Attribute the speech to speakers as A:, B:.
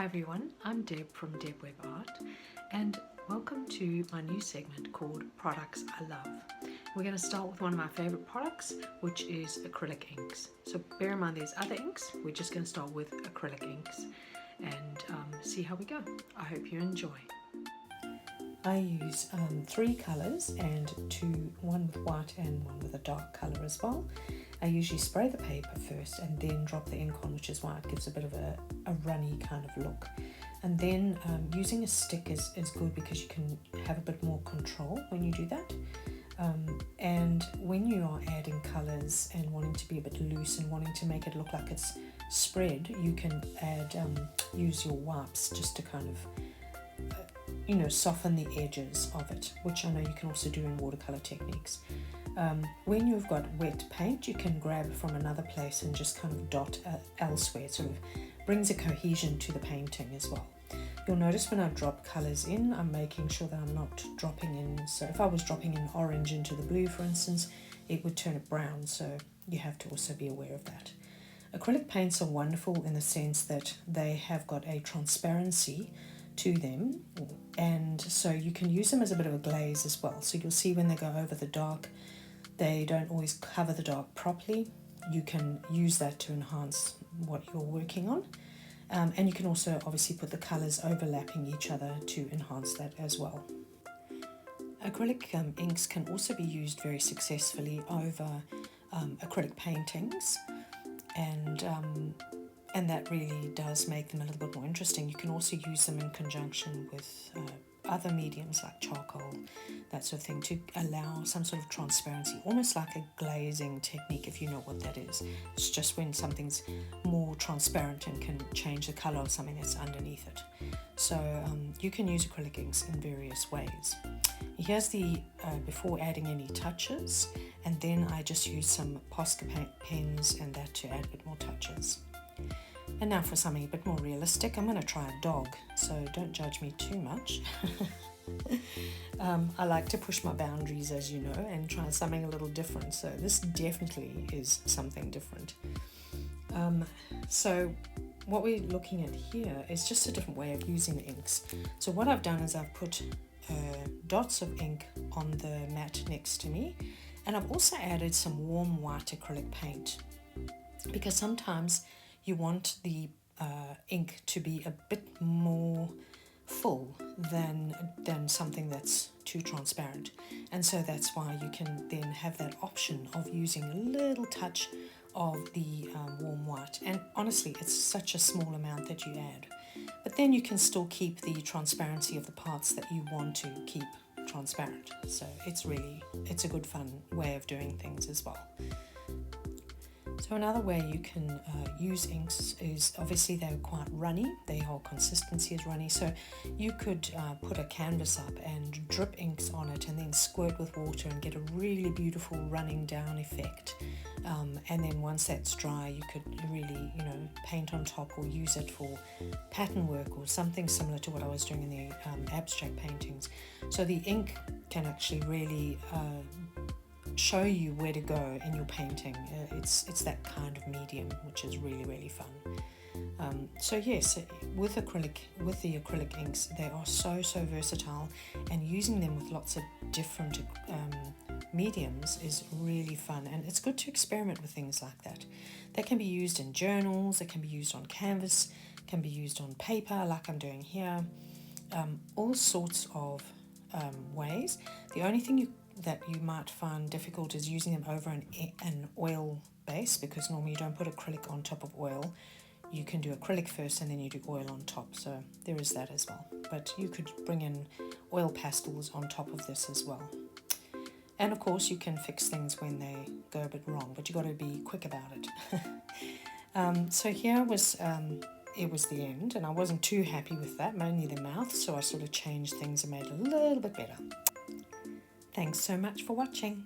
A: Hi everyone, I'm Deb from Deb Web Art and welcome to my new segment called Products I Love. We're going to start with one of my favorite products, which is acrylic inks. So bear in mind there's other inks, we're just going to start with acrylic inks and see how we go. I hope you enjoy. I use 3 colours and one with white and one with a dark colour as well. I usually spray the paper first and then drop the ink on, which is why it gives a bit of a runny kind of look. And then using a stick is good because you can have a bit more control when you do that. And when you are adding colours and wanting to be a bit loose and wanting to make it look like it's spread, you can use your wipes just to kind of soften the edges of it, which I know you can also do in watercolor techniques. When you've got wet paint, you can grab from another place and just kind of dot elsewhere. It sort of brings a cohesion to the painting as well. You'll notice when I drop colors in, I'm making sure that I'm not dropping in. So if I was dropping in orange into the blue, for instance, it would turn it brown. So you have to also be aware of that. Acrylic paints are wonderful in the sense that they have got a transparency to them, and so you can use them as a bit of a glaze as well. So you'll see when they go over the dark, they don't always cover the dark properly. You can use that to enhance what you're working on, and you can also obviously put the colors overlapping each other to enhance that as well. Acrylic inks can also be used very successfully over acrylic paintings, and that really does make them a little bit more interesting. You can also use them in conjunction with other mediums like charcoal, that sort of thing, to allow some sort of transparency, almost like a glazing technique, if you know what that is. It's just when something's more transparent and can change the color of something that's underneath it. So you can use acrylic inks in various ways. Here's the before adding any touches, and then I just use some Posca pens and that to add a bit more touches. And now for something a bit more realistic, I'm going to try a dog, so don't judge me too much. I like to push my boundaries, as you know, and try something a little different, so this definitely is something different. So what we're looking at here is just a different way of using the inks. So what I've done is I've put dots of ink on the mat next to me, and I've also added some warm white acrylic paint, because sometimes you want the ink to be a bit more full than something that's too transparent, and so that's why you can then have that option of using a little touch of the warm white. And honestly, it's such a small amount that you add, but then you can still keep the transparency of the parts that you want to keep transparent. So it's a good fun way of doing things as well. So another way you can use inks is, obviously they're quite runny, their whole consistency is runny, so you could put a canvas up and drip inks on it and then squirt with water and get a really beautiful running down effect. And then once that's dry, you could really paint on top or use it for pattern work or something similar to what I was doing in the abstract paintings. So the ink can actually really show you where to go in your painting. It's that kind of medium, which is really fun. So yes, with the acrylic inks, they are so versatile, and using them with lots of different mediums is really fun, and it's good to experiment with things like that. They can be used in journals, they can be used on canvas, can be used on paper like I'm doing here, all sorts of ways. The only thing that you might find difficult is using them over an oil base, because normally you don't put acrylic on top of oil. You can do acrylic first and then you do oil on top, so there is that as well. But you could bring in oil pastels on top of this as well. And of course you can fix things when they go a bit wrong, but you got to be quick about it. So here was it was the end, and I wasn't too happy with that, mainly the mouth, so I sort of changed things and made it a little bit better. Thanks so much for watching.